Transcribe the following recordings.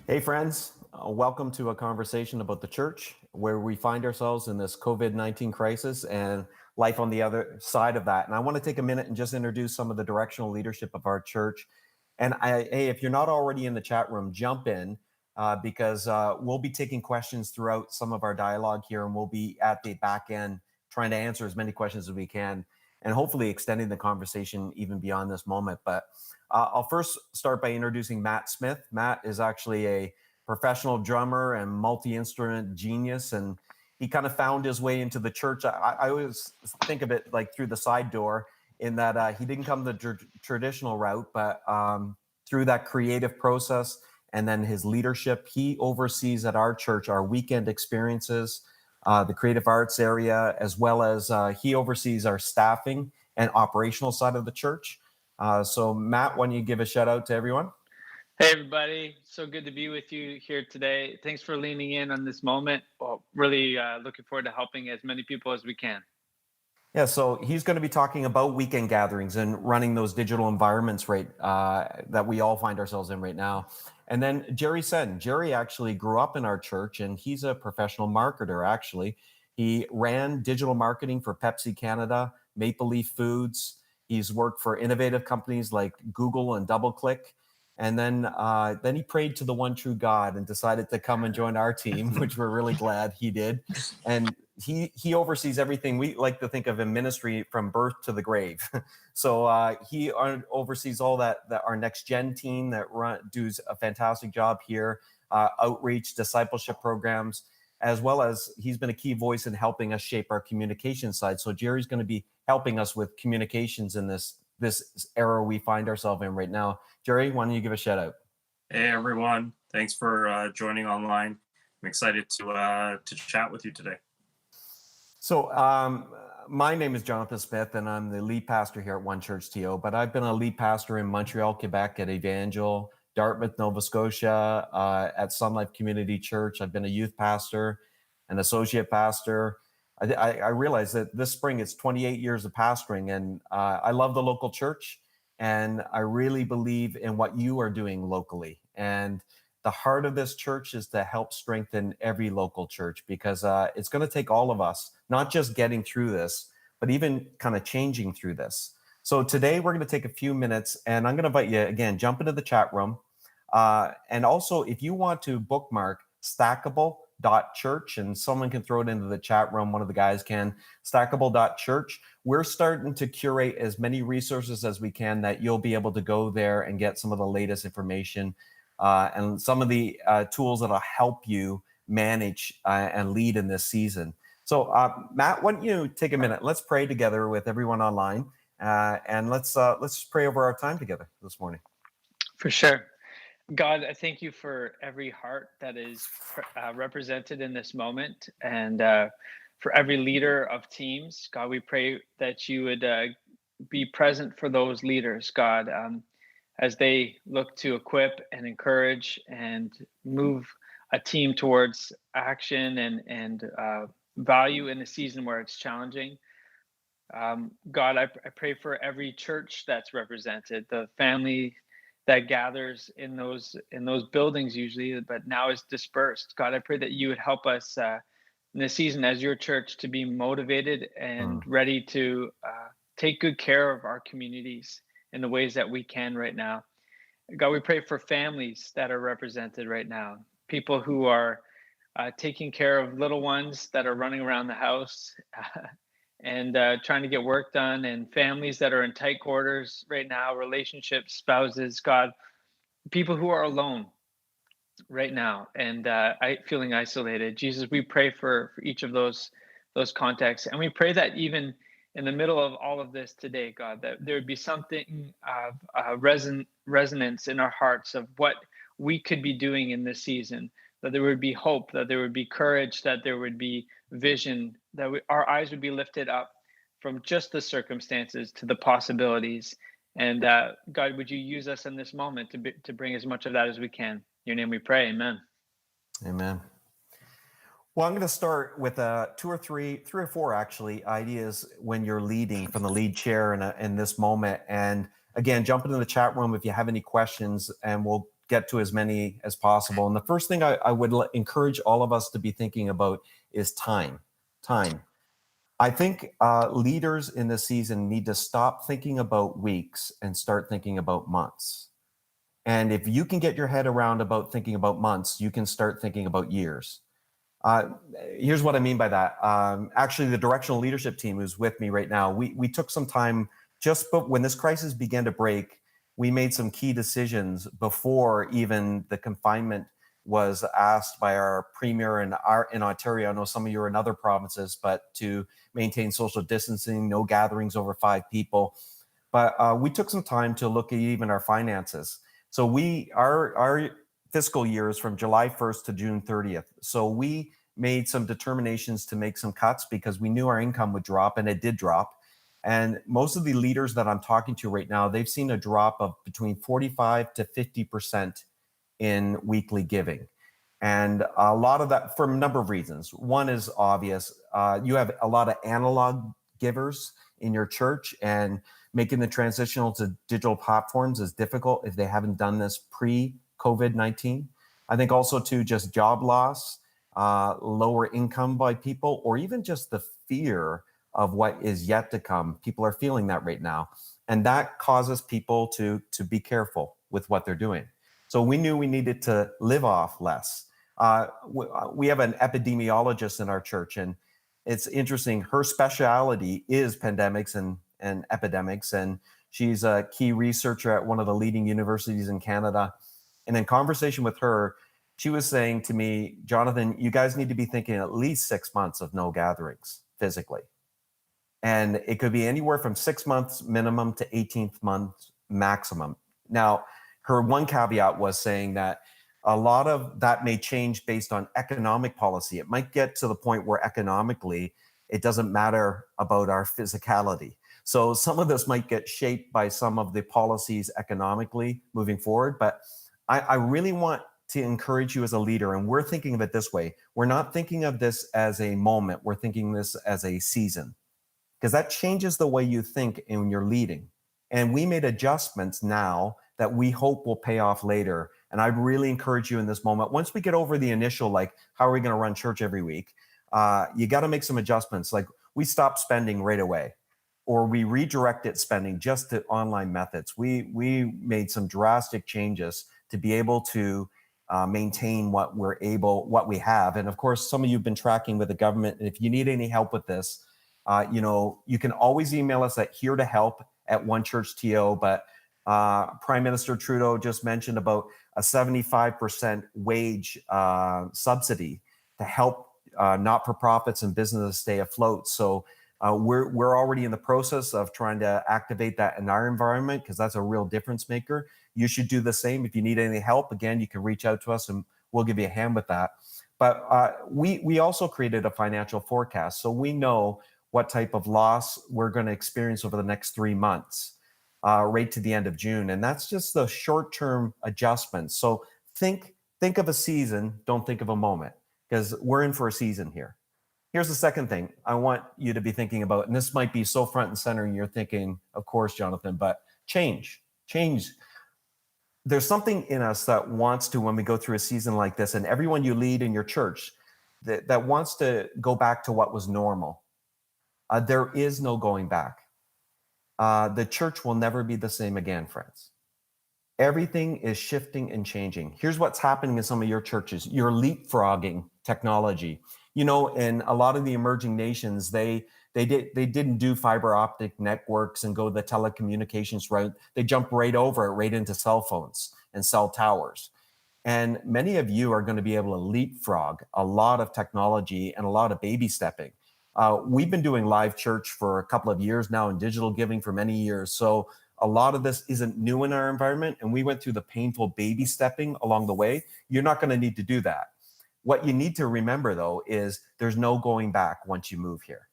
Hey friends, welcome to a conversation about the church, where we find ourselves in this COVID-19 crisis and life on the other side of that. And I want to take a minute and just introduce some of the directional leadership of our church. And hey, if you're not already in the chat room, jump in because we'll be taking questions throughout some of our dialogue here, and we'll be at the back end trying to answer as many questions as we can, and hopefully extending the conversation even beyond this moment. But I'll first start by introducing Matt Smith. Matt is actually a professional drummer and multi-instrument genius, and he kind of found his way into the church. I always think of it like through the side door, in that he didn't come the traditional route, but through that creative process and then his leadership, he oversees at our church our weekend experiences, the creative arts area, as well as he oversees our staffing and operational side of the church. So Matt, why don't you give a shout out to everyone? Hey everybody, so good to be with you here today. Thanks for leaning in on this moment. Well, really looking forward to helping as many people as we can. Yeah, so he's going to be talking about weekend gatherings and running those digital environments that we all find ourselves in right now. And then Jerry Sen. Jerry actually grew up in our church, and he's a professional marketer, actually. He ran digital marketing for Pepsi Canada, Maple Leaf Foods. He's worked for innovative companies like Google and DoubleClick. And then he prayed to the one true God and decided to come and join our team, which we're really glad he did. And he oversees everything. We like to think of in ministry from birth to the grave. So he oversees all that our next gen team that does a fantastic job here, outreach, discipleship programs, as well as he's been a key voice in helping us shape our communication side. So Jerry's going to be helping us with communications in this era we find ourselves in right now. Jerry, why don't you give a shout out? Hey everyone, thanks for joining online. I'm excited to chat with you today. So my name is Jonathan Smith, and I'm the lead pastor here at One Church TO, but I've been a lead pastor in Montreal, Quebec at Evangel, Dartmouth, Nova Scotia, at Sun Life Community Church. I've been a youth pastor, an associate pastor. I realized that this spring it's 28 years of pastoring, and I love the local church, and I really believe in what you are doing locally. And the heart of this church is to help strengthen every local church, because it's going to take all of us, not just getting through this, but even kind of changing through this. So today we're going to take a few minutes, and I'm going to invite you again, jump into the chat room. And also, if you want to bookmark stackable.church, and someone can throw it into the chat room, one of the guys can, stackable.church. We're starting to curate as many resources as we can that you'll be able to go there and get some of the latest information and some of the tools that'll help you manage and lead in this season. So Matt, why don't you take a minute? Let's pray together with everyone online, and let's pray over our time together this morning. For sure. God, I thank you for every heart that is represented in this moment. And for every leader of teams. God, we pray that you would be present for those leaders, God, as they look to equip and encourage and move a team towards action and value in a season where it's challenging. God, I pray for every church that's represented, the family that gathers in those buildings usually, but now is dispersed. God, I pray that you would help us in this season as your church to be motivated and ready to take good care of our communities in the ways that we can right now. God, we pray for families that are represented right now, people who are taking care of little ones that are running around the house and trying to get work done, and families that are in tight quarters right now, relationships, spouses, God, people who are alone right now and feeling isolated. Jesus, we pray for each of those contexts, and we pray that even in the middle of all of this today, God, that there would be something of resonance in our hearts of what we could be doing in this season, that there would be hope, that there would be courage, that there would be vision, that our eyes would be lifted up from just the circumstances to the possibilities. And God, would you use us in this moment to bring as much of that as we can? In your name we pray, amen. Amen. Well, I'm going to start with three or four actually ideas when you're leading from the lead chair in this moment. And again, jump into the chat room if you have any questions, and we'll get to as many as possible. And the first thing I would encourage all of us to be thinking about is time. Time. I think leaders in this season need to stop thinking about weeks and start thinking about months. And if you can get your head around about thinking about months, you can start thinking about years. Here's what I mean by that. Actually, the directional leadership team who's with me right now, we took some time when this crisis began to break. We made some key decisions before even the confinement was asked by our premier in Ontario. I know some of you are in other provinces, but to maintain social distancing, no gatherings over 5 people. But we took some time to look at even our finances. So our fiscal year is from July 1st to June 30th. So we made some determinations to make some cuts because we knew our income would drop, and it did drop. And most of the leaders that I'm talking to right now, they've seen a drop of between 45 to 50% in weekly giving. And a lot of that for a number of reasons. One is obvious. You have a lot of analog givers in your church, and making the transition to digital platforms is difficult if they haven't done this pre-COVID-19. I think also too, just job loss, lower income by people, or even just the fear of what is yet to come. People are feeling that right now. And that causes people to be careful with what they're doing. So we knew we needed to live off less. We have an epidemiologist in our church, and it's interesting. Her specialty is pandemics and epidemics, and she's a key researcher at one of the leading universities in Canada. And in conversation with her, she was saying to me, Jonathan, you guys need to be thinking at least 6 months of no gatherings physically. And it could be anywhere from 6 months minimum to 18 months maximum. Now, her one caveat was saying that a lot of that may change based on economic policy. It might get to the point where economically, it doesn't matter about our physicality. So some of this might get shaped by some of the policies economically moving forward. But I really want to encourage you as a leader, and we're thinking of it this way. We're not thinking of this as a moment. We're thinking this as a season, because that changes the way you think when you're leading. And we made adjustments now that we hope will pay off later. And I really encourage you in this moment, once we get over the initial, like, how are we going to run church every week? You got to make some adjustments. Like, we stopped spending right away, or we redirected spending just to online methods. We made some drastic changes to be able to maintain what we have. And of course, some of you have been tracking with the government. And if you need any help with this, you can always email us at here-to-help@onechurchto. But Prime Minister Trudeau just mentioned about a 75% wage subsidy to help not-for-profits and businesses stay afloat. So we're already in the process of trying to activate that in our environment, because that's a real difference maker. You should do the same. If you need any help, again, you can reach out to us and we'll give you a hand with that. But we also created a financial forecast, so we know what type of loss we're going to experience over the next 3 months, right to the end of June, and that's just the short-term adjustments. So think of a season, don't think of a moment, because we're in for a season here. Here's the second thing I want you to be thinking about, and this might be so front and center, and you're thinking, of course, Jonathan, but change. There's something in us that wants to, when we go through a season like this, and everyone you lead in your church, that wants to go back to what was normal. There is no going back. The church will never be the same again, friends. Everything is shifting and changing. Here's what's happening in some of your churches. You're leapfrogging technology. You know, in a lot of the emerging nations, they didn't do fiber optic networks and go the telecommunications route. They jumped right over it, right into cell phones and cell towers. And many of you are going to be able to leapfrog a lot of technology and a lot of baby stepping. We've been doing live church for a couple of years now and digital giving for many years. So a lot of this isn't new in our environment, and we went through the painful baby stepping along the way. You're not going to need to do that. What you need to remember, though, is there's no going back once you move here.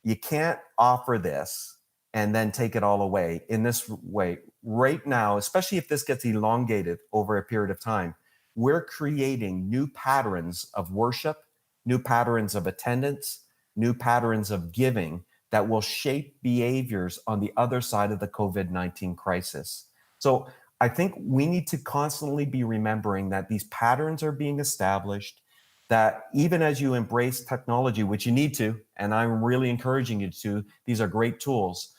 You can't offer this and then take it all away in this way. Right now, especially if this gets elongated over a period of time, we're creating new patterns of worship, new patterns of attendance, new patterns of giving that will shape behaviors on the other side of the COVID-19 crisis. So I think we need to constantly be remembering that these patterns are being established, that even as you embrace technology, which you need to, and I'm really encouraging you to, these are great tools,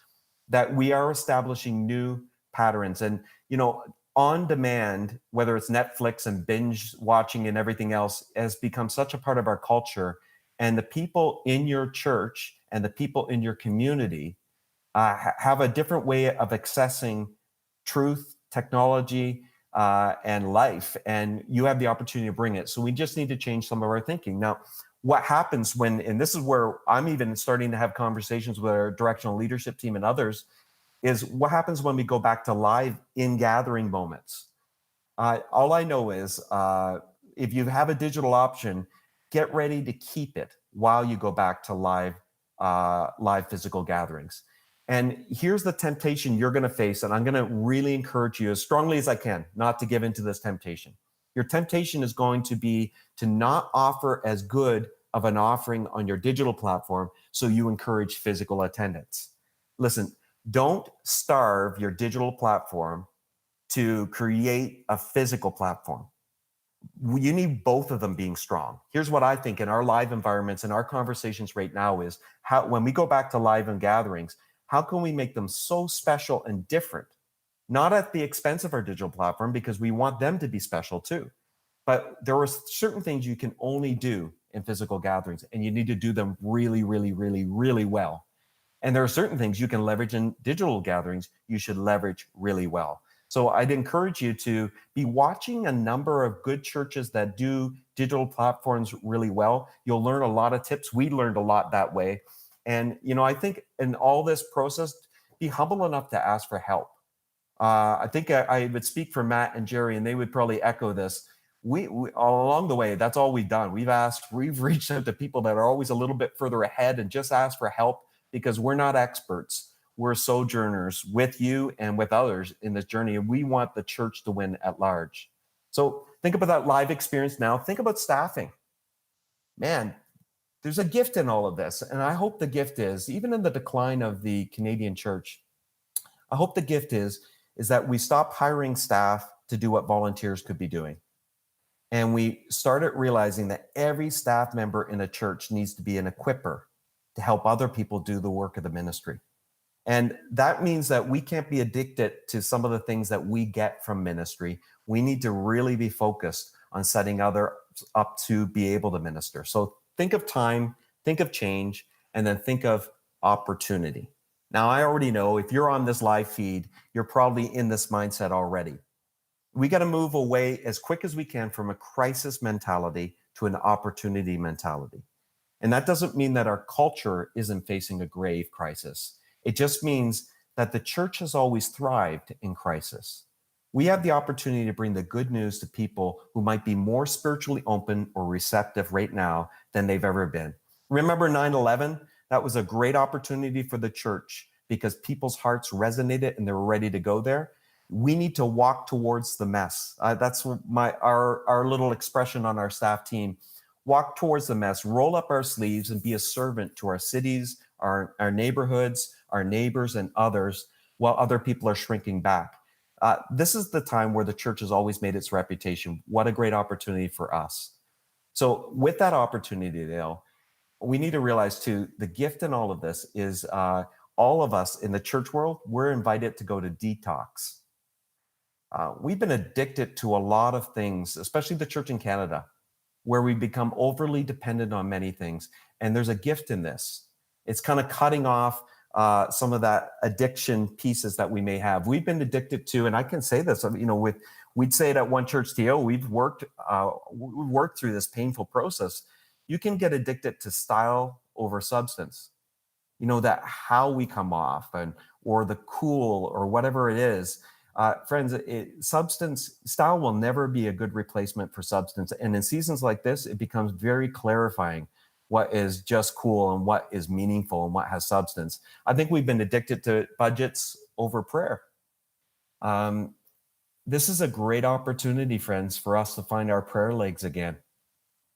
that we are establishing new patterns. And, you know, on demand, whether it's Netflix and binge watching and everything else, has become such a part of our culture. And the people in your church and the people in your community have a different way of accessing truth, technology, and life. And you have the opportunity to bring it. So we just need to change some of our thinking. Now, what happens when, and this is where I'm even starting to have conversations with our directional leadership team and others, is what happens when we go back to live in-gathering moments. All I know is if you have a digital option, get ready to keep it while you go back to live physical gatherings. And here's the temptation you're going to face, and I'm going to really encourage you as strongly as I can not to give into this temptation. Your temptation is going to be to not offer as good of an offering on your digital platform, so you encourage physical attendance. Listen, don't starve your digital platform to create a physical platform. You need both of them being strong. Here's what I think in our live environments and our conversations right now is how, when we go back to live and gatherings, how can we make them so special and different? Not at the expense of our digital platform, because we want them to be special too. But there are certain things you can only do in physical gatherings, and you need to do them really, really, really, really well. And there are certain things you can leverage in digital gatherings you should leverage really well. So I'd encourage you to be watching a number of good churches that do digital platforms really well. You'll learn a lot of tips. We learned a lot that way. And, you know, I think in all this process, be humble enough to ask for help. I think I would speak for Matt and Jerry, and they would probably echo this. We all along the way, that's all we've done. We've reached out to people that are always a little bit further ahead and just asked for help, because we're not experts. We're sojourners with you and with others in this journey, and we want the church to win at large. So think about that live experience now. Think about staffing. Man, there's a gift in all of this, and I hope the gift is, even in the decline of the Canadian church, I hope the gift is that we stop hiring staff to do what volunteers could be doing. And we started realizing that every staff member in a church needs to be an equipper to help other people do the work of the ministry. And that means that we can't be addicted to some of the things that we get from ministry. We need to really be focused on setting others up to be able to minister. So think of time, think of change, and then think of opportunity. Now, I already know if you're on this live feed, you're probably in this mindset already. We got to move away as quick as we can from a crisis mentality to an opportunity mentality. And that doesn't mean that our culture isn't facing a grave crisis. It just means that the church has always thrived in crisis. We have the opportunity to bring the good news to people who might be more spiritually open or receptive right now than they've ever been. Remember 9/11? That was a great opportunity for the church because people's hearts resonated and they were ready to go there. We need to walk towards the mess. That's our little expression on our staff team. Walk towards the mess, roll up our sleeves, and be a servant to our cities, our neighborhoods, our neighbors, and others, while other people are shrinking back. This is the time where the church has always made its reputation. What a great opportunity for us. So with that opportunity, Dale, we need to realize too, the gift in all of this is all of us in the church world, we're invited to go to detox. We've been addicted to a lot of things, especially the church in Canada, where we become overly dependent on many things. And there's a gift in this. It's kind of cutting off some of that addiction pieces that we may have. We've been addicted to, and I can say this, we'd say it at One Church TO, we've worked through this painful process. You can get addicted to style over substance. That how we come off or the cool or whatever it is. Friends, style will never be a good replacement for substance. And in seasons like this, it becomes very clarifying what is just cool and what is meaningful and what has substance. I think we've been addicted to budgets over prayer. This is a great opportunity, friends, for us to find our prayer legs again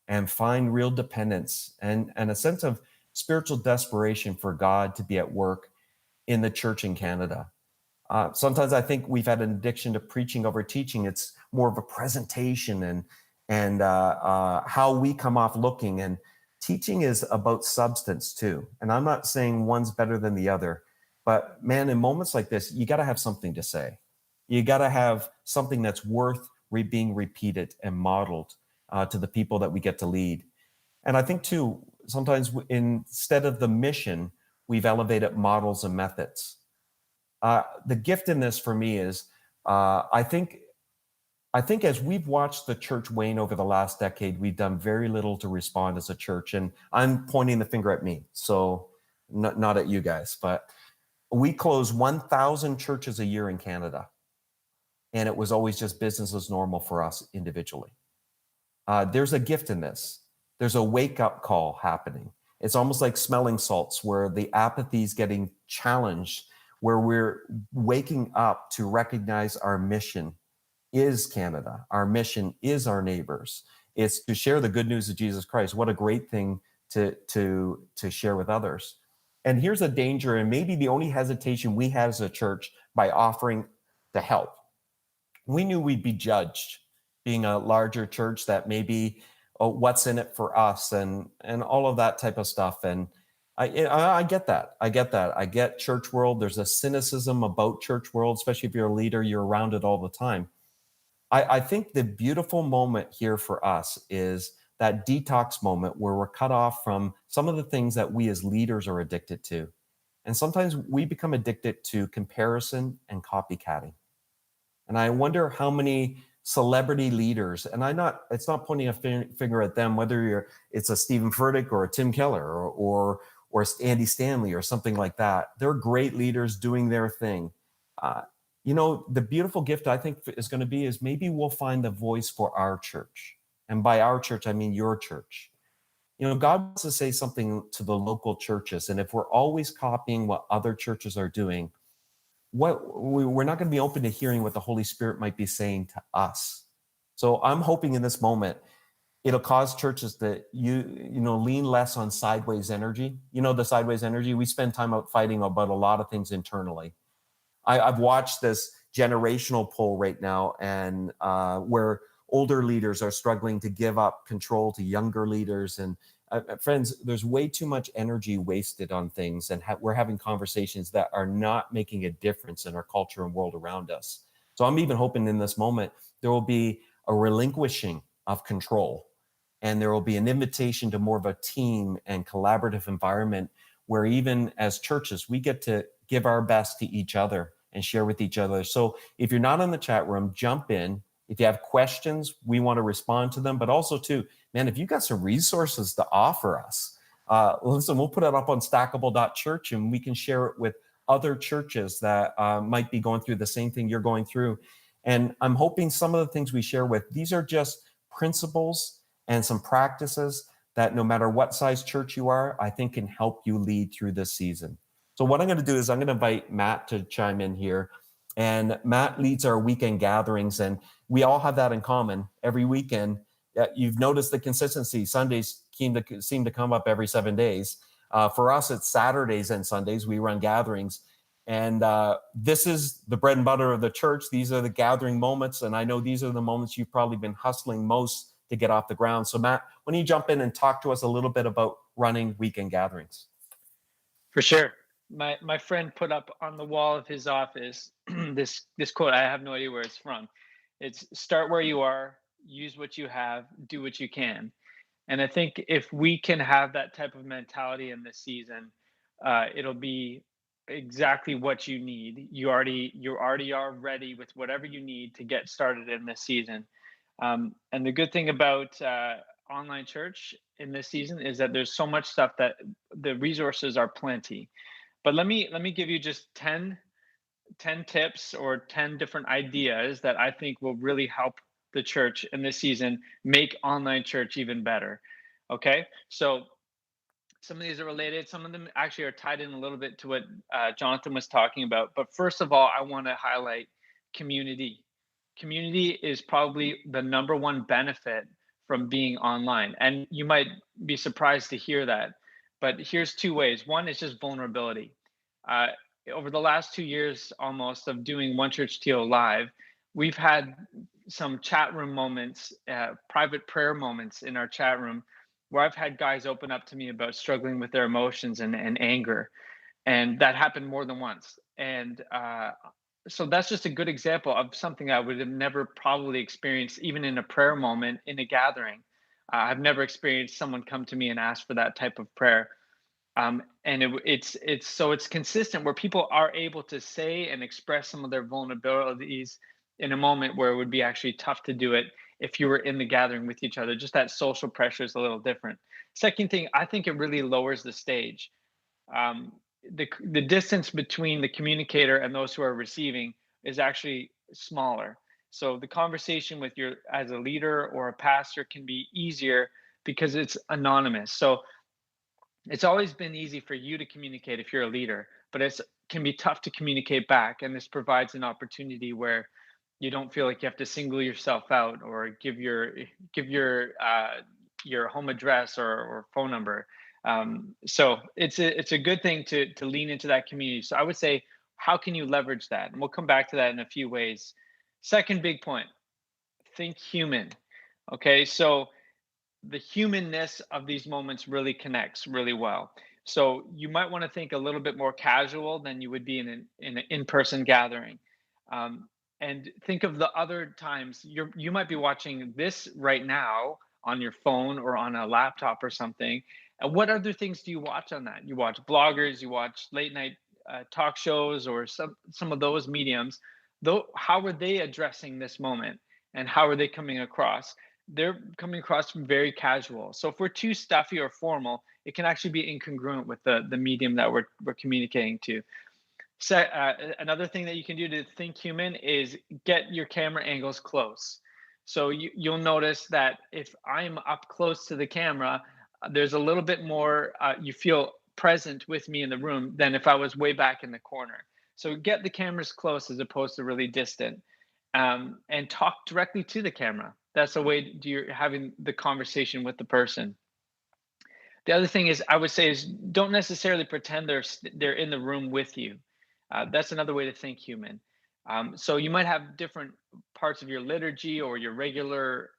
and find real dependence and a sense of spiritual desperation for God to be at work in the church in Canada. Sometimes I think we've had an addiction to preaching over teaching. It's more of a presentation and how we come off looking. And teaching is about substance too. And I'm not saying one's better than the other, but man, in moments like this, you got to have something to say. You got to have something that's worth being repeated and modeled to the people that we get to lead. And I think too, sometimes instead of the mission, we've elevated models and methods. The gift in this for me is, I think as we've watched the church wane over the last decade, we've done very little to respond as a church. And I'm pointing the finger at me, so not at you guys, but we close 1,000 churches a year in Canada. And it was always just business as normal for us individually. There's a gift in this. There's a wake-up call happening. It's almost like smelling salts where the apathy is getting challenged, where we're waking up to recognize our mission is Canada. Our mission is our neighbors. It's to share the good news of Jesus Christ. What a great thing to share with others. And here's a danger, and maybe the only hesitation we had as a church by offering to help. We knew we'd be judged being a larger church, that maybe what's in it for us and all of that type of stuff. And I get that. I get church world. There's a cynicism about church world, especially if you're a leader, you're around it all the time. I think the beautiful moment here for us is that detox moment where we're cut off from some of the things that we as leaders are addicted to. And sometimes we become addicted to comparison and copycatting. And I wonder how many celebrity leaders, and it's not pointing a finger at them, whether it's a Stephen Furtick or a Tim Keller or Andy Stanley or something like that. They're great leaders doing their thing. The beautiful gift I think is going to be is maybe we'll find a voice for our church. And by our church, I mean your church. God wants to say something to the local churches. And if we're always copying what other churches are doing, we're not going to be open to hearing what the Holy Spirit might be saying to us. So I'm hoping in this moment, it'll cause churches that lean less on sideways energy. The sideways energy, we spend time out fighting about a lot of things internally. I've watched this generational pull right now, and where older leaders are struggling to give up control to younger leaders. And friends, there's way too much energy wasted on things, and we're having conversations that are not making a difference in our culture and world around us. So I'm even hoping in this moment, there will be a relinquishing of control, and there will be an invitation to more of a team and collaborative environment where even as churches, we get to give our best to each other and share with each other. So if you're not in the chat room, jump in. If you have questions, we want to respond to them. But also too, man, if you got some resources to offer us, listen, we'll put it up on stackable.church and we can share it with other churches that might be going through the same thing you're going through. And I'm hoping some of the things we share with, these are just principles and some practices that no matter what size church you are, I think can help you lead through this season. So what I'm going to do is I'm going to invite Matt to chime in here. And Matt leads our weekend gatherings, and we all have that in common. Every weekend, you've noticed the consistency. Sundays seem to come up every 7 days. For us, it's Saturdays and Sundays. We run gatherings. And this is the bread and butter of the church. These are the gathering moments. And I know these are the moments you've probably been hustling most to get off the ground. So Matt, why don't you jump in and talk to us a little bit about running weekend gatherings? For sure. My friend put up on the wall of his office this quote. I have no idea where it's from. It's start where you are, use what you have, do what you can. And I think if we can have that type of mentality in this season, it'll be exactly what you need. You already are ready with whatever you need to get started in this season. And the good thing about online church in this season is that there's so much stuff that the resources are plenty. But let me give you just 10 tips or 10 different ideas that I think will really help the church in this season make online church even better. Okay, so some of these are related. Some of them actually are tied in a little bit to what Jonathan was talking about. But first of all, I want to highlight community. Community is probably the number one benefit from being online. And you might be surprised to hear that. But here's two ways. One is just vulnerability. Over the last 2 years almost of doing One Church TO live, we've had some chat room moments, private prayer moments in our chat room where I've had guys open up to me about struggling with their emotions and anger. And that happened more than once. And so that's just a good example of something I would have never probably experienced, even in a prayer moment in a gathering. I've never experienced someone come to me and ask for that type of prayer. And it's consistent where people are able to say and express some of their vulnerabilities in a moment where it would be actually tough to do it if you were in the gathering with each other. Just that social pressure is a little different. Second thing, I think it really lowers the stage. The distance between the communicator and those who are receiving is actually smaller. So the conversation with your as a leader or a pastor can be easier because it's anonymous. So it's always been easy for you to communicate if you're a leader, but it can be tough to communicate back. And this provides an opportunity where you don't feel like you have to single yourself out or give your home address or phone number. So it's a good thing to lean into that community. So I would say, how can you leverage that? And we'll come back to that in a few ways. Second big point, think human. Okay, so the humanness of these moments really connects really well. So you might want to think a little bit more casual than you would be in an in-person gathering. And think of the other times you might be watching this right now on your phone or on a laptop or something. And what other things do you watch on that? You watch bloggers, you watch late night talk shows, or some of those mediums. Though, how are they addressing this moment, and how are they coming across? They're coming across very casual. So if we're too stuffy or formal, it can actually be incongruent with the medium that we're communicating to. So another thing that you can do to think human is get your camera angles close. So you'll notice that if I'm up close to the camera, there's a little bit more, you feel present with me in the room than if I was way back in the corner. So get the cameras close as opposed to really distant, and talk directly to the camera. That's a way you're having the conversation with the person. The other thing is, I would say, is don't necessarily pretend they're in the room with you. That's another way to think human. So you might have different parts of your liturgy or your regular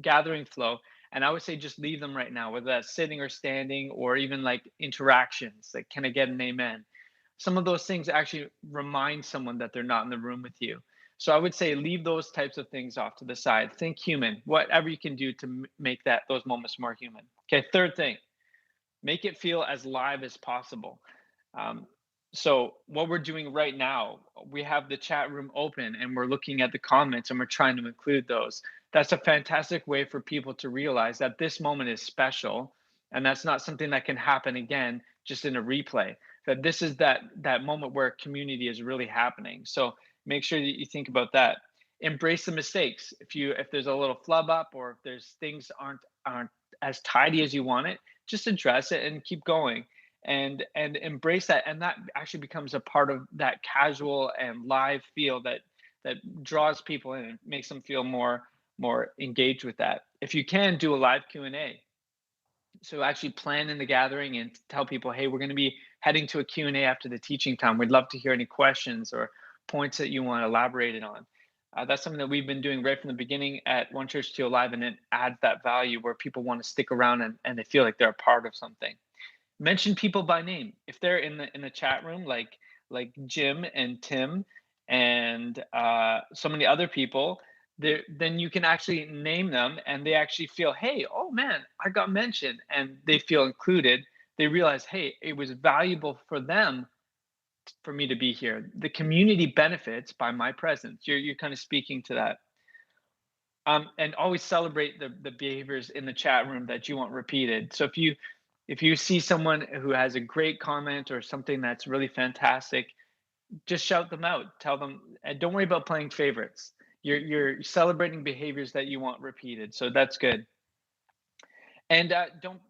gathering flow, and I would say just leave them right now, whether that's sitting or standing, or even like interactions, like can I get an amen? Some of those things actually remind someone that they're not in the room with you. So I would say leave those types of things off to the side. Think human, whatever you can do to make those moments more human. Okay, third thing, make it feel as live as possible. So what we're doing right now, we have the chat room open and we're looking at the comments and we're trying to include those. That's a fantastic way for people to realize that this moment is special, and that's not something that can happen again just in a replay. That this is that moment where community is really happening. So make sure that you think about that. embrace the mistakes. If there's a little flub up, or if there's things aren't as tidy as you want it, just address it and keep going, and embrace that. And that actually becomes a part of that casual and live feel that draws people in and makes them feel more engaged with that. If you can, do a live Q&A. So actually plan in the gathering and tell people, hey, we're going to be heading to a Q&A after the teaching time. We'd love to hear any questions or points that you want elaborated on. That's something that we've been doing right from the beginning at One Church TO Live, and it adds that value where people want to stick around and they feel like they're a part of something. Mention people by name. If they're in the chat room, like Jim and Tim and so many other people, then you can actually name them, and they actually feel, hey, oh man, I got mentioned, and they feel included. They realize, hey, it was valuable for them for me to be here. The community benefits by my presence. You're kind of speaking to that. And always celebrate the behaviors in the chat room that you want repeated. So if you see someone who has a great comment or something that's really fantastic, just shout them out. Tell them, and don't worry about playing favorites. You're celebrating behaviors that you want repeated. So that's good. And don't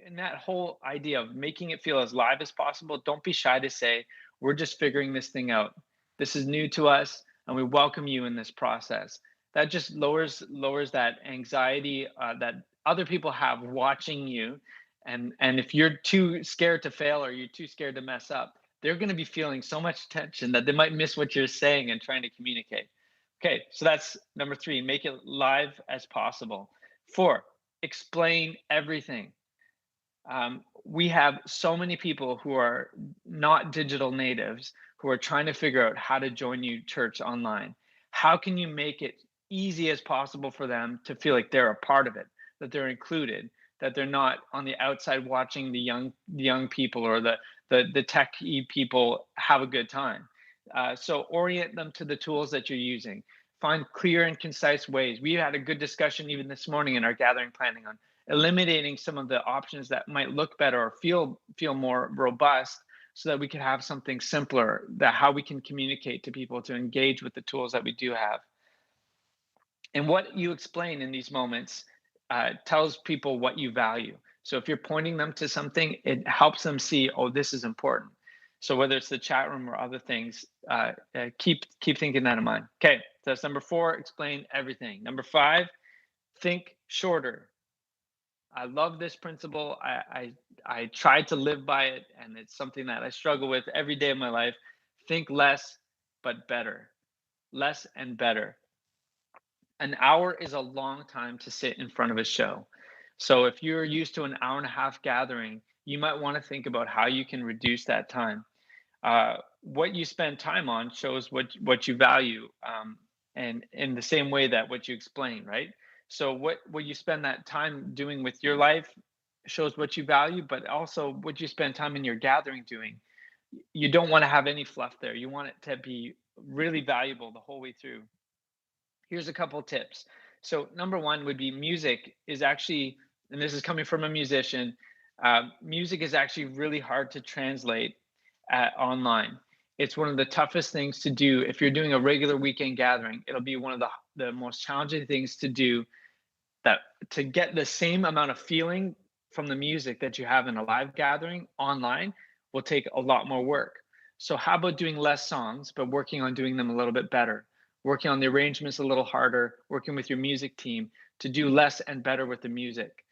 in that whole idea of making it feel as live as possible, don't be shy to say, we're just figuring this thing out. This is new to us, and we welcome you in this process. That just lowers that anxiety that other people have watching you. And if you're too scared to fail, or you're too scared to mess up, they're going to be feeling so much tension that they might miss what you're saying and trying to communicate. Okay, so that's number 3, make it live as possible. 4, explain everything. We have so many people who are not digital natives who are trying to figure out how to join your church online. How can you make it easy as possible for them to feel like they're a part of it, that they're included, that they're not on the outside watching the young people or the techie people have a good time? So orient them to the tools that you're using. Find clear and concise ways. We had a good discussion even this morning in our gathering planning on eliminating some of the options that might look better or feel more robust, so that we can have something simpler, that how we can communicate to people to engage with the tools that we do have. And what you explain in these moments tells people what you value. So if you're pointing them to something, it helps them see, oh, this is important. So whether it's the chat room or other things, keep thinking that in mind. Okay, so that's number 4, explain everything. Number 5, think shorter. I love this principle. I tried to live by it, and it's something that I struggle with every day of my life. Think less, but better. Less and better. An hour is a long time to sit in front of a show. So if you're used to an hour and a half gathering, you might want to think about how you can reduce that time. What you spend time on shows what you value, and in the same way that what you explain, right? So what you spend that time doing with your life shows what you value, but also what you spend time in your gathering doing. You don't want to have any fluff there. You want it to be really valuable the whole way through. Here's a couple tips. So number 1 would be music is actually, and this is coming from a musician, music is actually really hard to translate online. It's one of the toughest things to do. If you're doing a regular weekend gathering, it'll be one of the most challenging things to do, that to get the same amount of feeling from the music that you have in a live gathering online will take a lot more work. So how about doing less songs, but working on doing them a little bit better, working on the arrangements a little harder, working with your music team to do less and better with the music.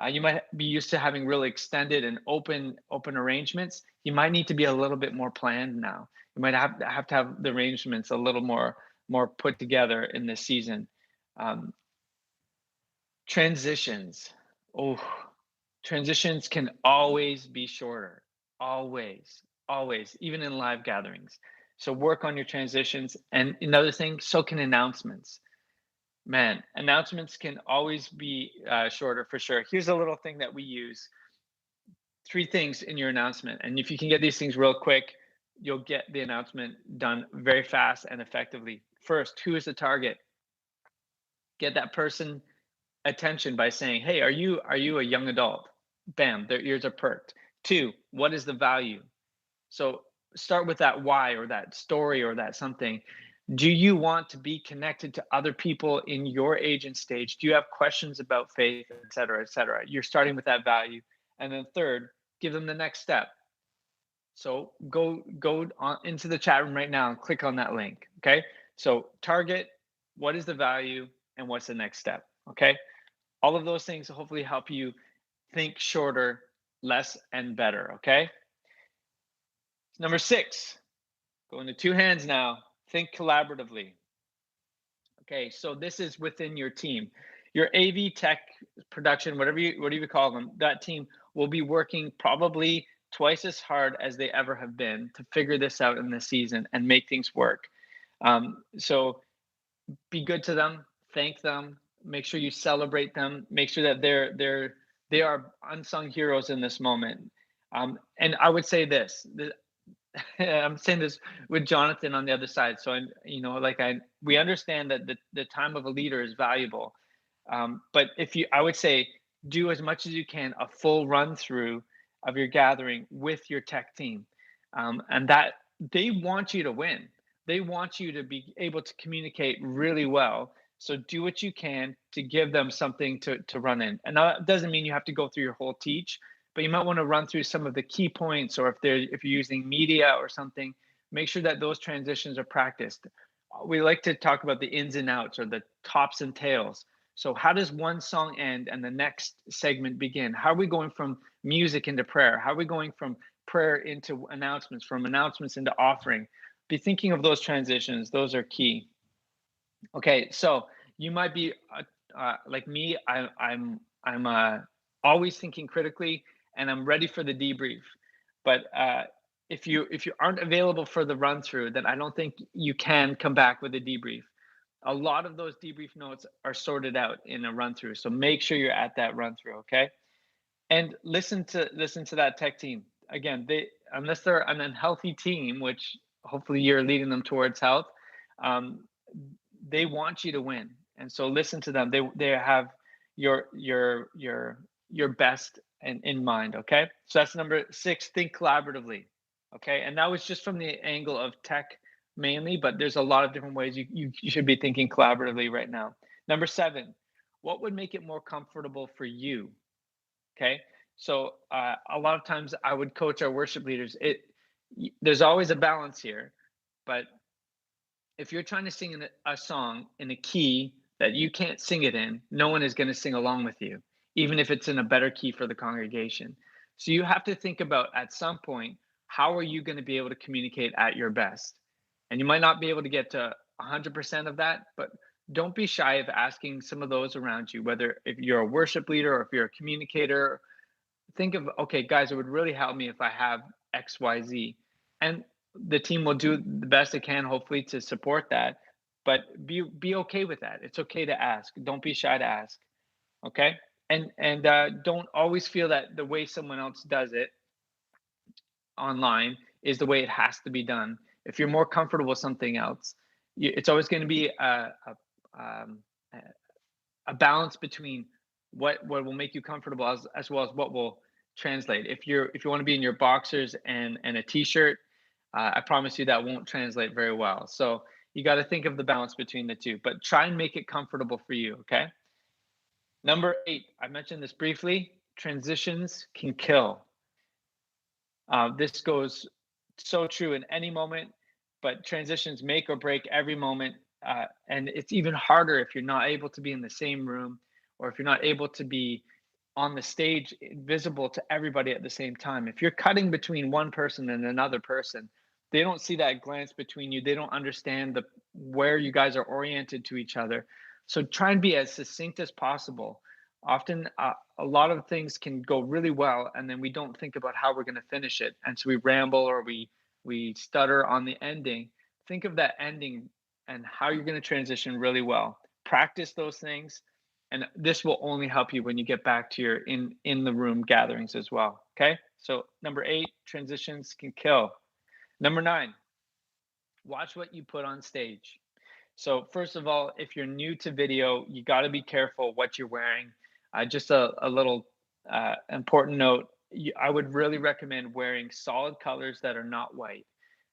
You might be used to having really extended and open arrangements. You might need to be a little bit more planned now. You might have to have the arrangements a little more put together in this season. Transitions. Oh, transitions can always be shorter. Always, even in live gatherings. So work on your transitions. And another thing, so can announcements. Man, announcements can always be shorter for sure. Here's a little thing that we use. 3 things in your announcement. And if you can get these things real quick, you'll get the announcement done very fast and effectively. First, who is the target? Get that person attention by saying, hey, are you a young adult? Bam, their ears are perked. 2, what is the value? So start with that why or that story or that something. Do you want to be connected to other people in your age and stage? Do you have questions about faith, et cetera, et cetera? You're starting with that value. And then third, give them the next step. So go on into the chat room right now and click on that link. Okay. So target, what is the value and what's the next step? Okay. All of those things hopefully help you think shorter, less, and better. Okay. Number 6, go into 2 hands now. Think collaboratively. Okay. So this is within your team, your AV tech production, whatever you call them, that team will be working probably twice as hard as they ever have been to figure this out in this season and make things work. So be good to them, thank them, make sure you celebrate them, make sure that they are unsung heroes in this moment. And I would say this, I'm saying this with Jonathan on the other side. So we understand that the time of a leader is valuable. But I would say, do as much as you can, a full run through of your gathering with your tech team. And that they want you to win. They want you to be able to communicate really well. So do what you can to give them something to run in. And that doesn't mean you have to go through your whole teach, but you might want to run through some of the key points, or if you're using media or something, make sure that those transitions are practiced. We like to talk about the ins and outs, or the tops and tails. So how does one song end and the next segment begin? How are we going from music into prayer? How are we going from prayer into announcements, from announcements into offering? Be thinking of those transitions. Those are key. Okay, so you might be like me. I'm always thinking critically, and I'm ready for the debrief. But if you aren't available for the run through, then I don't think you can come back with a debrief. A lot of those debrief notes are sorted out in a run through, so make sure you're at that run through. Okay, and listen to that tech team. Again, unless they're an unhealthy team, which hopefully you're leading them towards health, they want you to win, and so listen to them. They have your best in mind. Okay, so that's number 6. Think collaboratively. Okay, and that was just from the angle of tech mainly, but there's a lot of different ways you should be thinking collaboratively right now. Number 7, what would make it more comfortable for you? Okay, so a lot of times I would coach our worship leaders. There's always a balance here, but if you're trying to sing a song in a key that you can't sing it in, no one is going to sing along with you, even if it's in a better key for the congregation. So you have to think about, at some point, how are you going to be able to communicate at your best? And you might not be able to get to 100% of that, but don't be shy of asking some of those around you, whether if you're a worship leader or if you're a communicator. Think of, okay, guys, it would really help me if I have XYZ. And the team will do the best it can, hopefully, to support that. But be okay with that. It's okay to ask. Don't be shy to ask. Okay? And don't always feel that the way someone else does it online is the way it has to be done. If you're more comfortable with something else, it's always going to be a balance between what will make you comfortable as well as what will translate. If you want to be in your boxers and a t-shirt, I promise you that won't translate very well. So you got to think of the balance between the two, but try and make it comfortable for you. Okay. Number 8, I mentioned this briefly. Transitions can kill. This goes so true in any moment, but transitions make or break every moment. And it's even harder if you're not able to be in the same room, or if you're not able to be on the stage visible to everybody at the same time. If you're cutting between one person and another person, they don't see that glance between you. They don't understand where you guys are oriented to each other. So try and be as succinct as possible. Often a lot of things can go really well, and then we don't think about how we're going to finish it. And so we ramble, or we stutter on the ending. Think of that ending and how you're going to transition really well. Practice those things, and this will only help you when you get back to your in the room gatherings as well. Okay, so number 8, transitions can kill. Number 9, watch what you put on stage. So first of all, if you're new to video, you got to be careful what you're wearing. Just a little important note, I would really recommend wearing solid colors that are not white.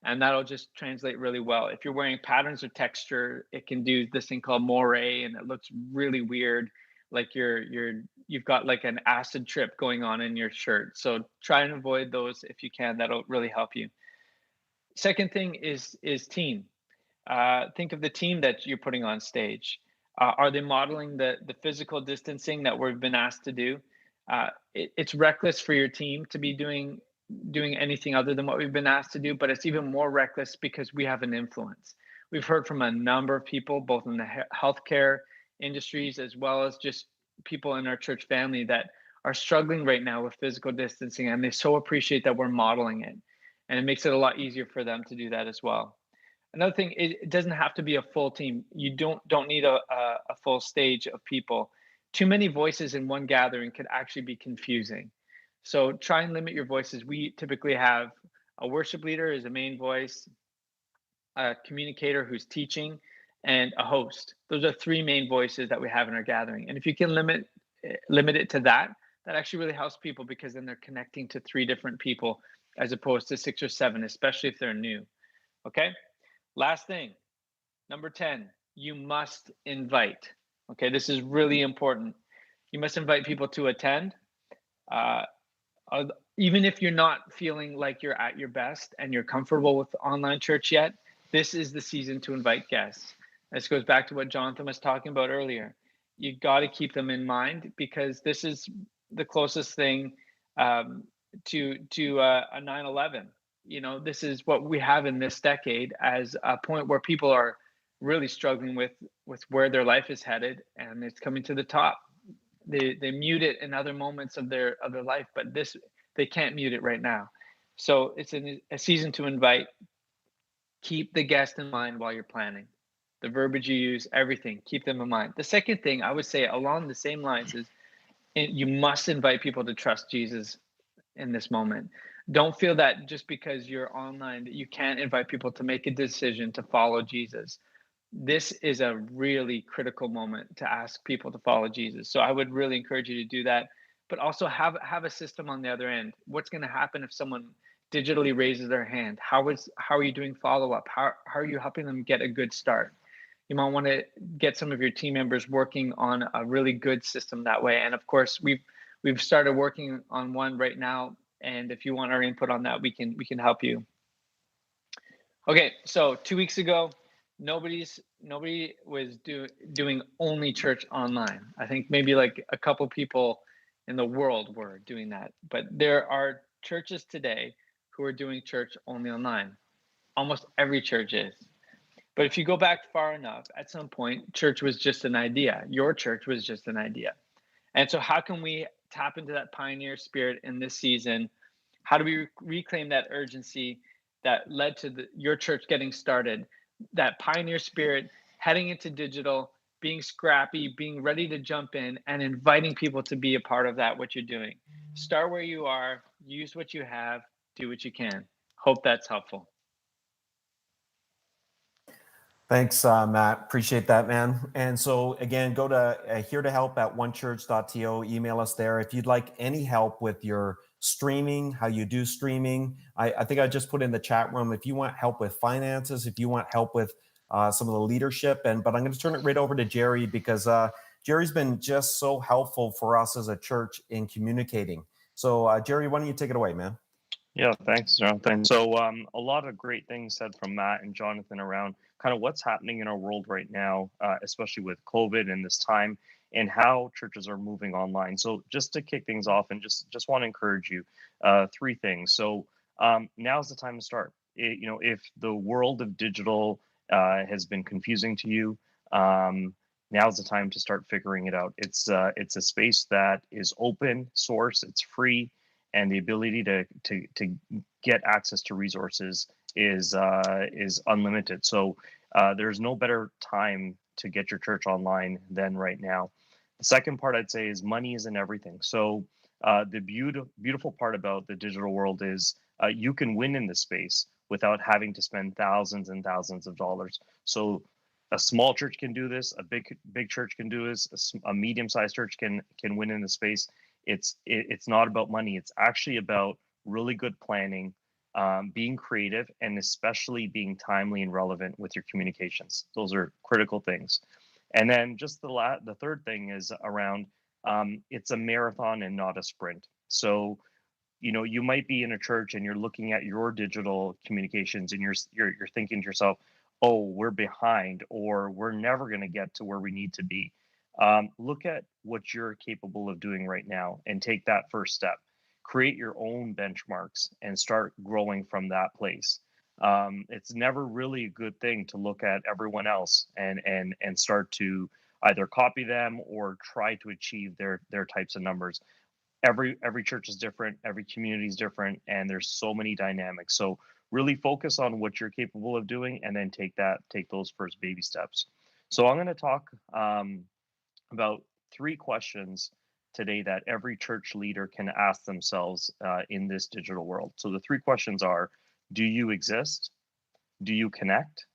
and that'll just translate really well. If you're wearing patterns or texture, it can do this thing called moire, and it looks really weird, like you've got like an acid trip going on in your shirt. So try and avoid those if you can. That'll really help you. Second thing is team. Think of the team that you're putting on stage. Are they modeling the physical distancing that we've been asked to do? It's reckless for your team to be doing anything other than what we've been asked to do, but it's even more reckless because we have an influence. We've heard from a number of people, both in the healthcare industries as well as just people in our church family, that are struggling right now with physical distancing, and they so appreciate that we're modeling it, and it makes it a lot easier for them to do that as well. Another thing, it doesn't have to be a full team. You don't need a full stage of people. Too many voices in one gathering could actually be confusing. So try and limit your voices. We typically have a worship leader as a main voice, a communicator who's teaching, and a host. Those are three main voices that we have in our gathering. And if you can limit it to that, that actually really helps people, because then they're connecting to three different people as opposed to 6 or 7, especially if they're new. Okay? Last thing, number 10, you must invite. Okay, this is really important. You must invite people to attend. Even if you're not feeling like you're at your best and you're comfortable with online church yet, this is the season to invite guests. This goes back to what Jonathan was talking about earlier. You got to keep them in mind, because this is the closest thing to a 9/11. You know, this is what we have in this decade as a point where people are really struggling with where their life is headed, and it's coming to the top. They mute it in other moments of their life, but this, they can't mute it right now. So it's a season to invite. Keep the guest in mind while you're planning. The verbiage you use, everything, keep them in mind. The second thing I would say along the same lines is, you must invite people to trust Jesus in this moment. Don't feel that just because you're online that you can't invite people to make a decision to follow Jesus. This is a really critical moment to ask people to follow Jesus. So I would really encourage you to do that, but also have a system on the other end. What's going to happen if someone digitally raises their hand? How are you doing follow up? How are you helping them get a good start? You might want to get some of your team members working on a really good system that way. And of course, we've started working on one right now. And if you want our input on that, we can help you. Okay, so 2 weeks ago, nobody was doing only church online. I think maybe like a couple people in the world were doing that, but there are churches today who are doing church only online. Almost every church is. But if you go back far enough, at some point, church was just an idea. Your church was just an idea. And so how can we tap into that pioneer spirit in this season? How do we reclaim that urgency that led to your church getting started? That pioneer spirit, heading into digital, being scrappy, being ready to jump in, and inviting people to be a part of that, what you're doing. Start where you are, use what you have, do what you can. Hope that's helpful. Thanks, Matt. Appreciate that, man. And so again, go to here to help at onechurch.to. Email us there if you'd like any help with your streaming, how you do streaming. I think I just put in the chat room if you want help with finances, if you want help with some of the leadership. But I'm going to turn it right over to Jerry, because Jerry's been just so helpful for us as a church in communicating. So Jerry, why don't you take it away, man? Yeah, thanks, Jonathan. So a lot of great things said from Matt and Jonathan around kind of what's happening in our world right now, especially with COVID and this time, and how churches are moving online. So just to kick things off, and just want to encourage you, 3 things. So now's the time to start. If the world of digital has been confusing to you, now's the time to start figuring it out. It's a space that is open source, it's free, and the ability to get access to resources is unlimited. So there's no better time to get your church online than right now. The second part I'd say is money isn't everything. So the beautiful part about the digital world is you can win in this space without having to spend thousands and thousands of dollars. So a small church can do this, a big church can do this, a medium-sized church can win in the space. It's not about money. It's actually about really good planning, being creative, and especially being timely and relevant with your communications. Those are critical things. And then just the third thing is around it's a marathon and not a sprint. So you might be in a church and you're looking at your digital communications and you're thinking to yourself, oh, we're behind, or we're never going to get to where we need to be. Look at what you're capable of doing right now and take that first step. Create your own benchmarks and start growing from that place. It's never really a good thing to look at everyone else and start to either copy them or try to achieve their types of numbers. Every church is different, every community is different, and there's so many dynamics. So really focus on what you're capable of doing, and then take those first baby steps. So I'm going to talk about 3 questions today that every church leader can ask themselves in this digital world. So the 3 questions are: do you exist? Do you connect?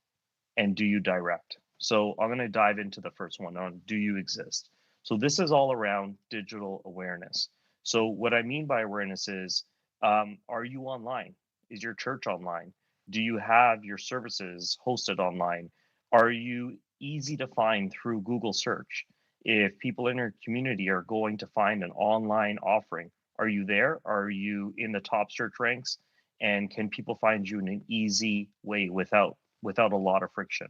And do you direct? So I'm going to dive into the first one on do you exist? So this is all around digital awareness. So what I mean by awareness is, are you online? Is your church online? Do you have your services hosted online? Are you easy to find through Google search? If people in your community are going to find an online offering, are you there? Are you in the top search ranks? And can people find you in an easy way without a lot of friction?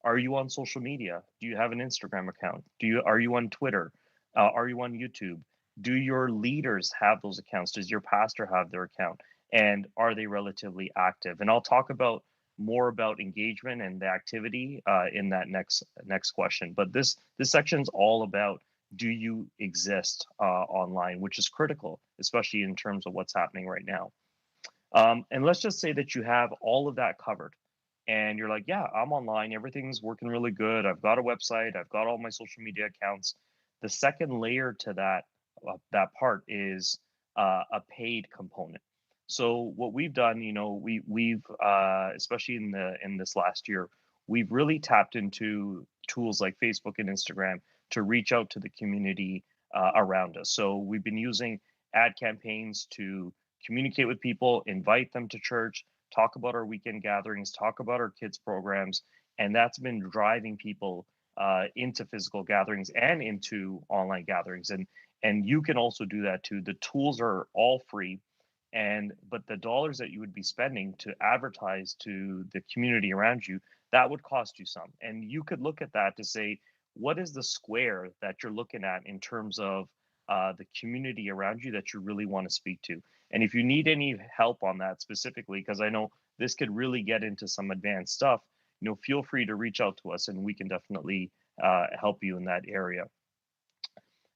Are you on social media? Do you have an Instagram account? Are you on Twitter? Are you on YouTube? Do your leaders have those accounts? Does your pastor have their account? And are they relatively active? And I'll talk about more about engagement and the activity in that next question. But this section is all about, do you exist online, which is critical, especially in terms of what's happening right now. And let's just say that you have all of that covered and you're like, yeah, I'm online, everything's working really good, I've got a website, I've got all my social media accounts. The second layer to that part is a paid component. So what we've done, we've especially in this last year, we've really tapped into tools like Facebook and Instagram to reach out to the community around us. So we've been using ad campaigns to communicate with people, invite them to church, talk about our weekend gatherings, talk about our kids programs, and that's been driving people into physical gatherings and into online gatherings. And you can also do that too. The tools are all free, but the dollars that you would be spending to advertise to the community around you, that would cost you some. And you could look at that to say, what is the square that you're looking at in terms of the community around you that you really want to speak to? And if you need any help on that specifically, because I know this could really get into some advanced stuff, feel free to reach out to us and we can definitely help you in that area.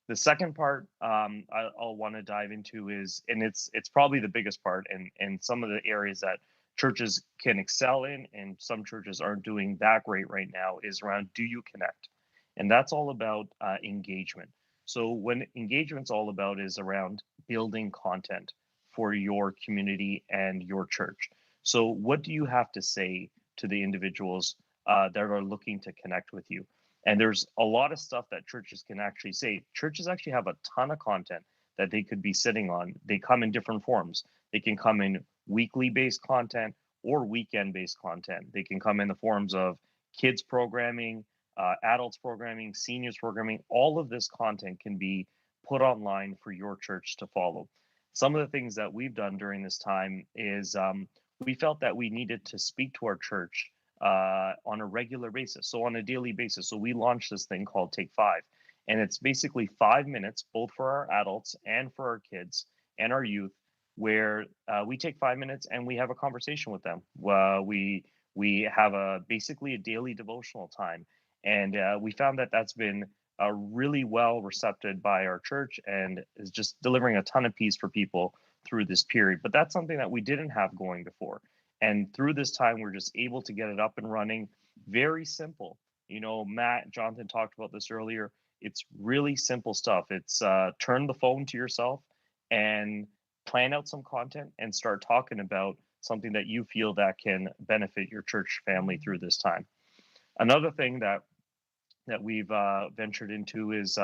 The second part I'll want to dive into is, and it's probably the biggest part, and some of the areas that churches can excel in and some churches aren't doing that great right now, is around, do you connect? And that's all about engagement. So when engagement's all about is around building content for your community and your church. So what do you have to say to the individuals that are looking to connect with you? And there's a lot of stuff that churches can actually say. Churches actually have a ton of content that they could be sitting on. They come in different forms. They can come in weekly based content or weekend based content. They can come in the forms of kids programming, adults programming, seniors programming. All of this content can be put online for your church to follow. Some of the things that we've done during this time is we felt that we needed to speak to our church on a regular basis, so on a daily basis. So we launched this thing called Take 5, and it's basically 5 minutes, both for our adults and for our kids and our youth, where we take 5 minutes and we have a conversation with them. We have basically a daily devotional time, and we found that that's been really well received by our church and is just delivering a ton of peace for people through this period. But that's something that we didn't have going before. And through this time, we're just able to get it up and running. Very simple. Matt, Jonathan talked about this earlier. It's really simple stuff. It's turn the phone to yourself and plan out some content and start talking about something that you feel that can benefit your church family through this time. Another thing that we've ventured into is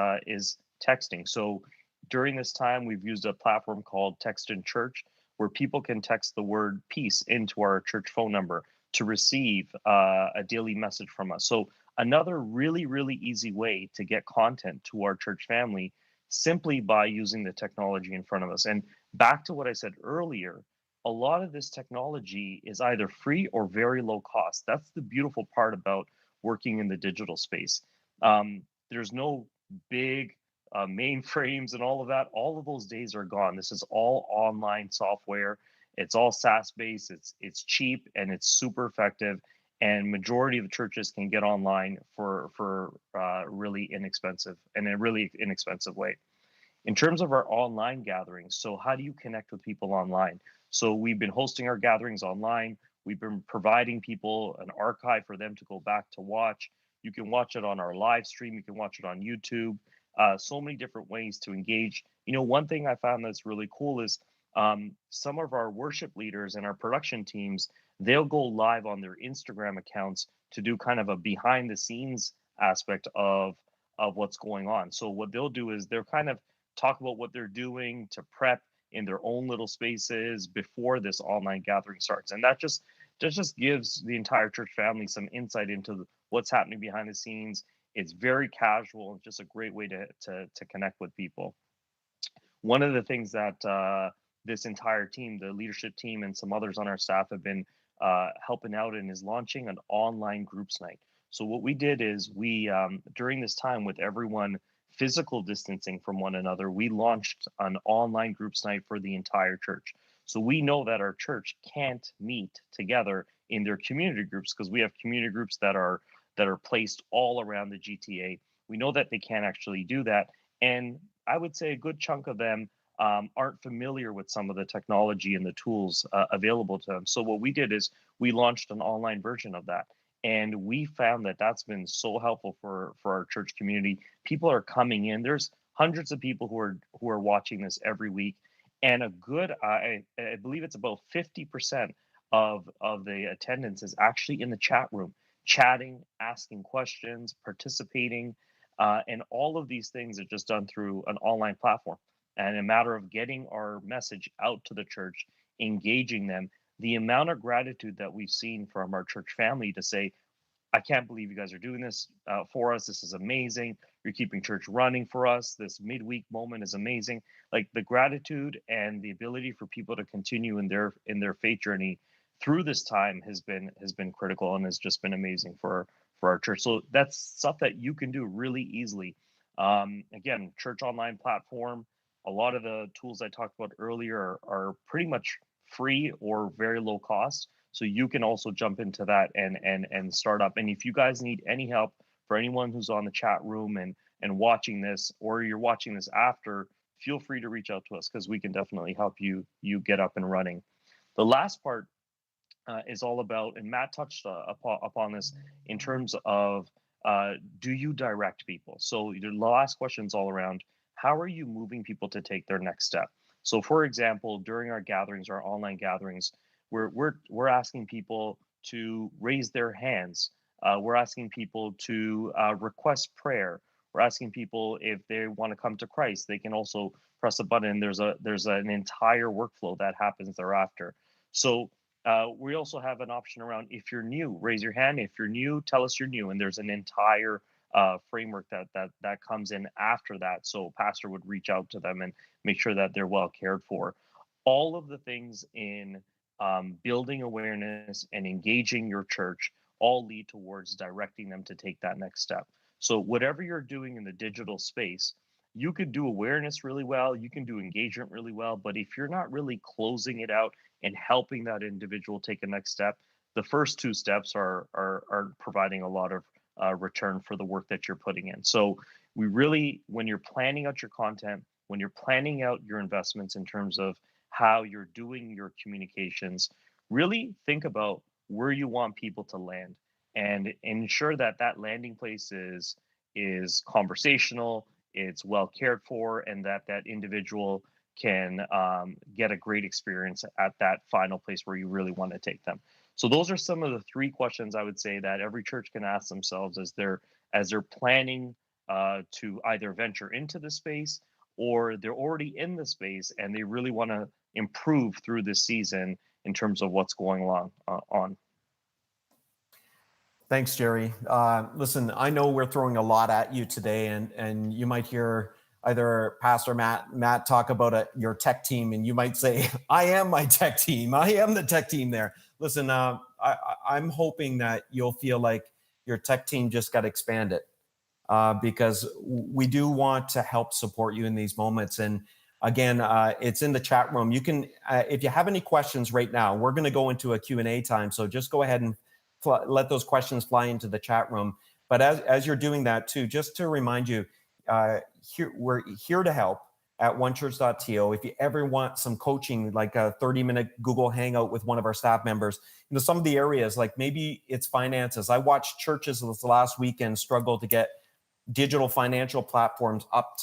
texting. So during this time, we've used a platform called Text in Church, where people can text the word peace into our church phone number to receive a daily message from us. So another really, really easy way to get content to our church family simply by using the technology in front of us. And back to what I said earlier, a lot of this technology is either free or very low cost. That's the beautiful part about working in the digital space. There's no big mainframes and all of that. All of those days are gone. This is all online software. It's all SaaS based. It's cheap and it's super effective. And majority of the churches can get online for really inexpensive in a really inexpensive way. In terms of our online gatherings, so how do you connect with people online? So we've been hosting our gatherings online. We've been providing people an archive for them to go back to watch. You can watch it on our live stream. You can watch it on YouTube. So many different ways to engage. You know, one thing I found that's really cool is some of our worship leaders and our production teams, they'll go live on their Instagram accounts to do kind of a behind the scenes aspect of what's going on. So what they'll do is they'll kind of talk about what they're doing to prep in their own little spaces before this online gathering starts. And that just gives the entire church family some insight into what's happening behind the scenes. It's very casual. It's just a great way to connect with people. One of the things that this entire team, the leadership team, and some others on our staff have been helping out in is launching an online groups night. So what we did is we, during this time with everyone physical distancing from one another, we launched an online groups night for the entire church. So we know that our church can't meet together in their community groups because we have community groups that are placed all around the GTA. We know that they can't actually do that. And I would say a good chunk of them aren't familiar with some of the technology and the tools available to them. So what we did is we launched an online version of that. And we found that that's been so helpful for our church community. People are coming in. There's hundreds of people who are watching this every week. And a good, I believe it's about 50% of the attendance is actually in the chat room, chatting, asking questions, participating. And all of these things are just done through an online platform. And a matter of getting our message out to the church, engaging them, the amount of gratitude that we've seen from our church family to say, I can't believe you guys are doing this for us. This is amazing. You're keeping church running for us. This midweek moment is amazing. Like the gratitude and the ability for people to continue in their faith journey through this time has been critical and has just been amazing for our church. So that's stuff that you can do really easily. Again, church online platform. A lot of the tools I talked about earlier are pretty much free or very low cost. So you can also jump into that and start up. And if you guys need any help, for anyone who's on the chat room and watching this, or you're watching this after, feel free to reach out to us because we can definitely help you get up and running. The last part is all about, and Matt touched upon this in terms of, do you direct people? So the last question is all around, how are you moving people to take their next step? So for example, during our gatherings, our online gatherings, we're asking people to raise their hands. We're asking people to request prayer. We're asking people if they want to come to Christ, they can also press a button. There's an entire workflow that happens thereafter. So we also have an option around, if you're new, raise your hand. If you're new, tell us you're new. And there's an entire framework that comes in after that. So pastor would reach out to them and make sure that they're well cared for. All of the things in building awareness and engaging your church all lead towards directing them to take that next step. So whatever you're doing in the digital space, you could do awareness really well, you can do engagement really well, but if you're not really closing it out and helping that individual take a next step, the first two steps are providing a lot of return for the work that you're putting in. So we really, when you're planning out your content, when you're planning out your investments in terms of how you're doing your communications, really think about where you want people to land and ensure that that landing place is conversational, it's well cared for, and that individual can get a great experience at that final place where you really want to take them. So those are some of the three questions I would say that every church can ask themselves as they're planning to either venture into the space, or they're already in the space and they really want to improve through this season in terms of what's going on. Thanks, Jerry. Listen, I know we're throwing a lot at you today, and you might hear either Pastor Matt talk about your tech team, and you might say, I am my tech team. I am the tech team there. Listen, I'm hoping that you'll feel like your tech team just got expanded because we do want to help support you in these moments. And again, it's in the chat room. You can, if you have any questions right now, we're going to go into a Q&A time. So just go ahead and let those questions fly into the chat room. But as you're doing that too, just to remind you, we're here to help at onechurch.to. If you ever want some coaching, like a 30-minute Google Hangout with one of our staff members, some of the areas, like maybe it's finances. I watched churches this last weekend struggle to get digital financial platforms up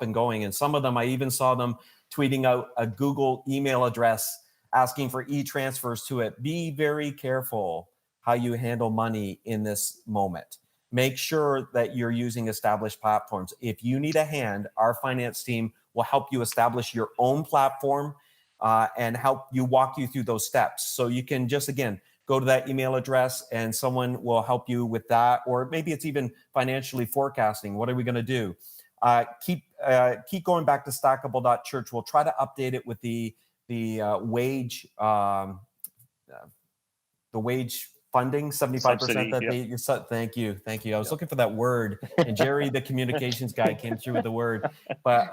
and going. And some of them, I even saw them tweeting out a Google email address asking for e-transfers to it. Be very careful how you handle money in this moment. Make sure that you're using established platforms. If you need a hand, our finance team will help you establish your own platform and help you walk you through those steps. So you can just, again, go to that email address and someone will help you with that. Or maybe it's even financially forecasting. What are we going to do? Keep going back to stackable.church. We'll try to update it with the wage funding, 75% Subsidy, that yeah. Thank you. I was looking for that word, and Jerry, the communications guy, came through with the word. But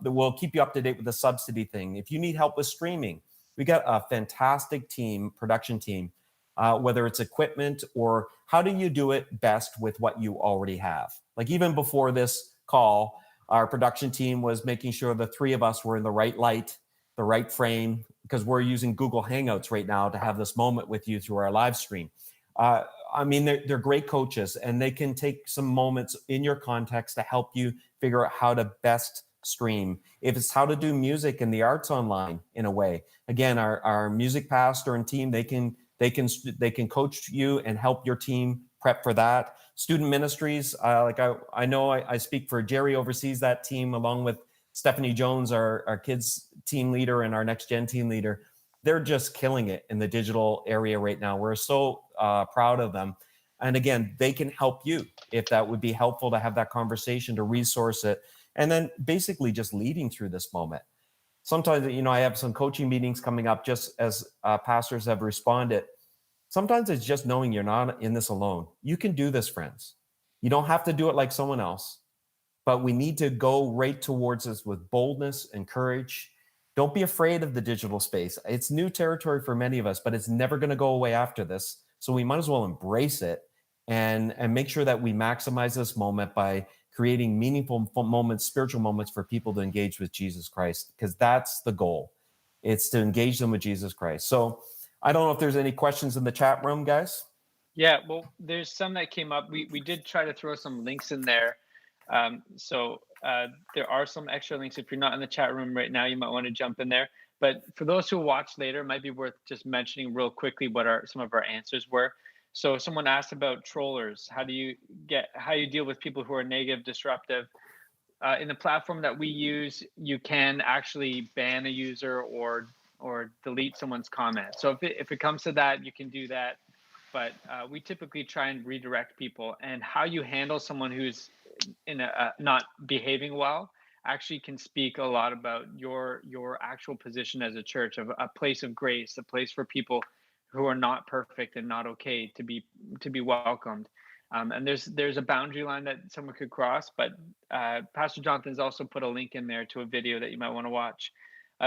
we'll keep you up to date with the subsidy thing. If you need help with streaming, we got a fantastic production team, whether it's equipment or how do you do it best with what you already have. Like even before this call, our production team was making sure the three of us were in the right light, the right frame, because we're using Google Hangouts right now to have this moment with you through our live stream. I mean, they're great coaches, and they can take some moments in your context to help you figure out how to best stream. If it's how to do music and the arts online in a way, again, our music pastor and team, they can coach you and help your team prep for that. Student ministries, I know I speak for Jerry, oversees that team along with Stephanie Jones, our kids team leader and our next gen team leader. They're just killing it in the digital area right now. We're so proud of them. And again, they can help you if that would be helpful to have that conversation, to resource it. And then basically just leading through this moment. Sometimes, I have some coaching meetings coming up just as pastors have responded. Sometimes it's just knowing you're not in this alone. You can do this, friends. You don't have to do it like someone else. But we need to go right towards this with boldness and courage. Don't be afraid of the digital space. It's new territory for many of us, but it's never going to go away after this. So we might as well embrace it and make sure that we maximize this moment by creating meaningful moments, spiritual moments for people to engage with Jesus Christ, because that's the goal. It's to engage them with Jesus Christ. So I don't know if there's any questions in the chat room, guys. Yeah, well, there's some that came up. We did try to throw some links in there. So there are some extra links. If you're not in the chat room right now, you might want to jump in there. But for those who watch later, it might be worth just mentioning real quickly what some of our answers were. So someone asked about trollers. How do you deal with people who are negative, disruptive? In the platform that we use, you can actually ban a user or delete someone's comment. So if it comes to that, you can do that. But we typically try and redirect people. And how you handle someone who's not behaving well actually can speak a lot about your actual position as a church, of a place of grace, a place for people who are not perfect and not okay to be welcomed. And there's a boundary line that someone could cross, but Pastor Jonathan's also put a link in there to a video that you might want to watch.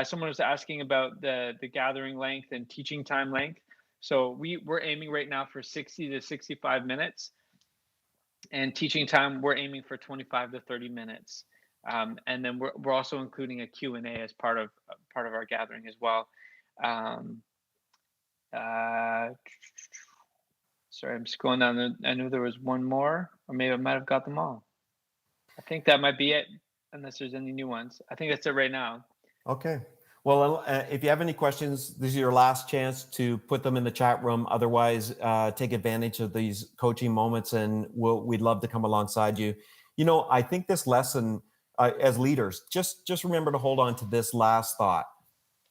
Someone was asking about the gathering length and teaching time length. So we're aiming right now for 60 to 65 minutes. And teaching time, we're aiming for 25 to 30 minutes. And then we're also including a Q&A as part of our gathering as well. Sorry, I'm scrolling down. I knew there was one more, or maybe I might have got them all. I think that might be it, unless there's any new ones. I think that's it right now. Okay. Well, if you have any questions, this is your last chance to put them in the chat room. Otherwise, take advantage of these coaching moments, and we'd love to come alongside you. I think this lesson, as leaders, just remember to hold on to this last thought.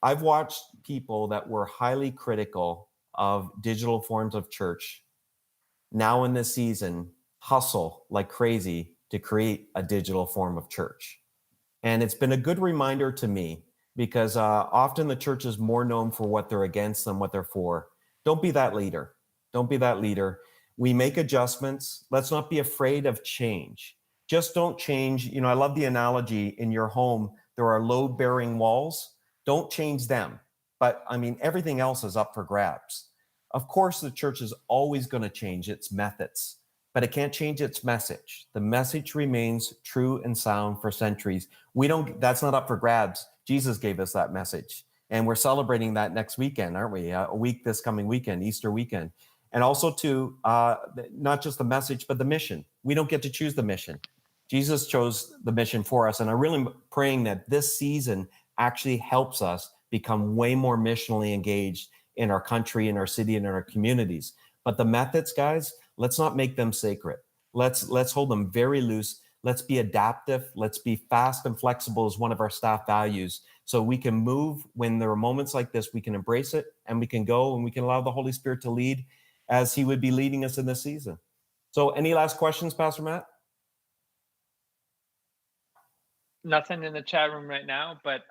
I've watched people that were highly critical of digital forms of church now in this season hustle like crazy to create a digital form of church. And it's been a good reminder to me because often the church is more known for what they're against than what they're for. Don't be that leader. Don't be that leader. We make adjustments. Let's not be afraid of change. Just don't change. You know, I love the analogy in your home, there are load-bearing walls. Don't change them. But I mean, everything else is up for grabs. Of course, the church is always going to change its methods, but it can't change its message. The message remains true and sound for centuries. That's not up for grabs. Jesus gave us that message. And we're celebrating that next weekend, aren't we? A week this coming weekend, Easter weekend. And also to not just the message, but the mission. We don't get to choose the mission. Jesus chose the mission for us. And I'm really praying that this season actually helps us become way more missionally engaged in our country, in our city, and in our communities. But the methods, guys, let's not make them sacred. Let's hold them very loose. Let's be adaptive. Let's be fast and flexible as one of our staff values. So we can move when there are moments like this, we can embrace it and we can go and we can allow the Holy Spirit to lead as he would be leading us in this season. So any last questions, Pastor Matt? Nothing in the chat room right now, but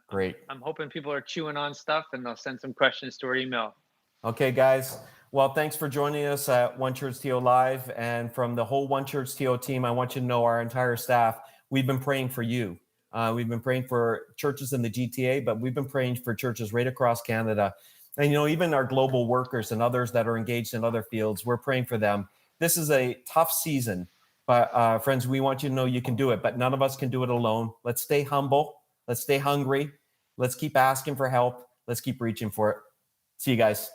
Great. I'm hoping people are chewing on stuff and they'll send some questions to our email. Okay, guys. Well, thanks for joining us at One Church TO Live. And from the whole One Church TO team, I want you to know our entire staff, we've been praying for you. We've been praying for churches in the GTA, but we've been praying for churches right across Canada. And, you know, even our global workers and others that are engaged in other fields, we're praying for them. This is a tough season, but friends, we want you to know you can do it, but none of us can do it alone. Let's stay humble. Let's stay hungry. Let's keep asking for help. Let's keep reaching for it. See you guys.